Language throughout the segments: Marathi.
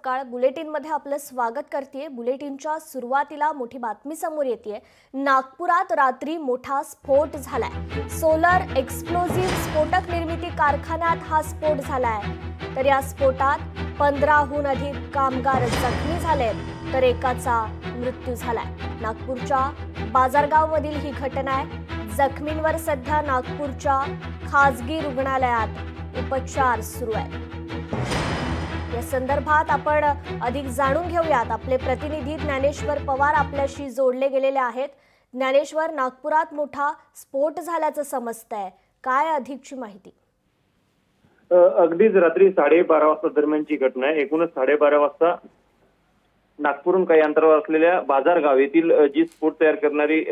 सकाळ बुलेटिनमध्ये आपलं स्वागत करते। बुलेटिनच्या सुरुवातीला मोठी बातमी समोर येते। नागपुरात रात्री मोठा स्फोट झालाय। सोलर एक्सप्लोजिव्ह स्फोटक निर्मिती कारखान्यात हा स्फोट झालाय। तर या स्फोटात 15हून अधिक कामगार जखमी झालेत तर एकाचा मृत्यू झालाय। नागपूरच्या बाजारगावमधील ही घटना आहे। जखमींवर सध्या नागपूरच्या खासगी रुग्णालयात उपचार सुरू आहेत। या संदर्भात आपण अधिक जाणून घेऊयात। आपले प्रतिनिधी ज्ञानेश्वर पवार आपल्याशी जोडले गेलेले आहेत। ज्ञानेश्वर, नागपुरात मोठा स्फोट झाल्याचं समजतंय, काय अधिकची माहिती? अगदीच रात्री 12:30 वाजता दरम्यानची घटना आहे। एकूणच 12:30 वाजता नागपूरहून काही अंतरावर असलेल्या बाजारगाव येथील जी स्फोट तयार करणारी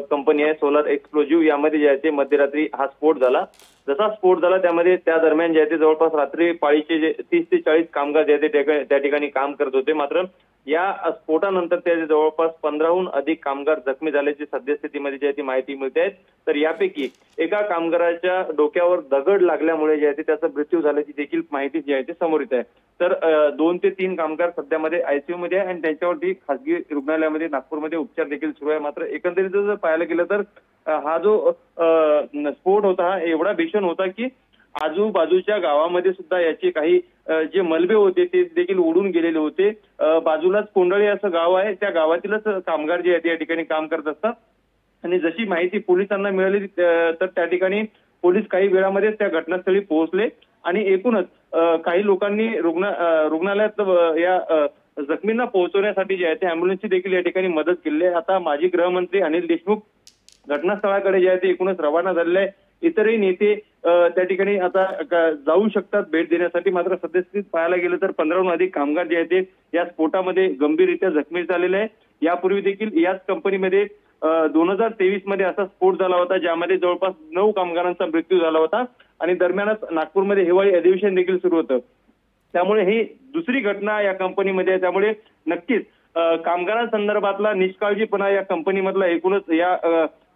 कंपनी आहे सोलर एक्सप्लोजिव्ह, यामध्ये जे आहे ते मध्यरात्री हा स्फोट झाला। जसा स्फोट झाला त्यामध्ये त्या दरम्यान जे आहे ते जवळपास रात्री पाळीचे जे 30 ते 40 कामगार जे आहे ते त्या ठिकाणी काम करत होते। मात्र या स्फोटानंतर त्या जवळपास 15हून अधिक कामगार जखमी झाल्याची सद्यस्थितीमध्ये जी आहे ती माहिती मिळते आहे। तर यापैकी एका कामगाराच्या डोक्यावर दगड लागल्यामुळे जे आहे ते त्याचा मृत्यू झाल्याची देखील माहिती जी आहे ते समोर येत आहे। तर 2 ते 3 कामगार सध्या आयसीयू मध्ये आहे आणि त्यांच्यावरती खासगी रुग्णालयामध्ये नागपूरमध्ये उपचार देखील सुरू आहे। मात्र एकंदरीत जर पाहायला गेलं तर हा जो स्फोट होता हा एवढा भीषण होता की आजूबाजूच्या गावामध्ये सुद्धा याचे काही जे मलबे होते ते देखील उडून गेलेले होते। बाजूलाच कोंडळे असं गाव आहे, त्या गावातीलच कामगार जे आहेत या ठिकाणी काम करत असतात आणि जशी माहिती पोलिसांना मिळाली तर त्या ठिकाणी पोलीस काही वेळामध्ये त्या घटनास्थळी पोहोचले आणि एकूणच काही लोकांनी रुग्णालयात या जखमींना पोहोचवण्यासाठी जे आहे ते अँब्युलन्सची देखील या ठिकाणी मदत केली आहे। आता माजी गृहमंत्री अनिल देशमुख घटनास्थळाकडे जे आहे ते एकूणच रवाना झालेले आहे। इतरही नेते त्या ठिकाणी आता जाऊ शकतात भेट देण्यासाठी। मात्र सद्यस्थितीत पाहायला गेलं तर 15हून अधिक कामगार जे आहेत ते या स्फोटामध्ये गंभीररित्या जखमी झालेले आहे। यापूर्वी देखील याच कंपनीमध्ये 2023 मध्ये असा स्फोट झाला होता ज्यामध्ये जवळपास 9 कामगारांचा मृत्यू झाला होता आणि दरम्यानच नागपूरमध्ये हिवाळी अधिवेशन देखील सुरू होतं। त्यामुळे ही दुसरी घटना या कंपनीमध्ये आहे। त्यामुळे नक्कीच कामगारांसंदर्भातला निष्काळजीपणा या कंपनीमधला एकूणच या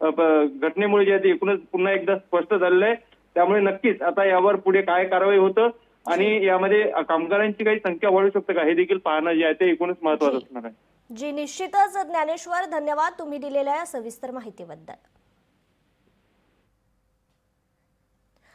घटनेमुळे जे आहे ते एकूणच पुन्हा एकदा स्पष्ट झालेलं आहे। त्यामुळे नक्कीच आता यावर पुढे काय कारवाई होतं आणि यामध्ये कामगारांची काही संख्या वाढू शकते का हे देखील पाहणं जे आहे ते एकूणच महत्त्वाचं असणार आहे। जी, निश्चितच ज्ञानेश्वर, धन्यवाद तुम्ही दिलेल्या सविस्तर माहितीबद्दल।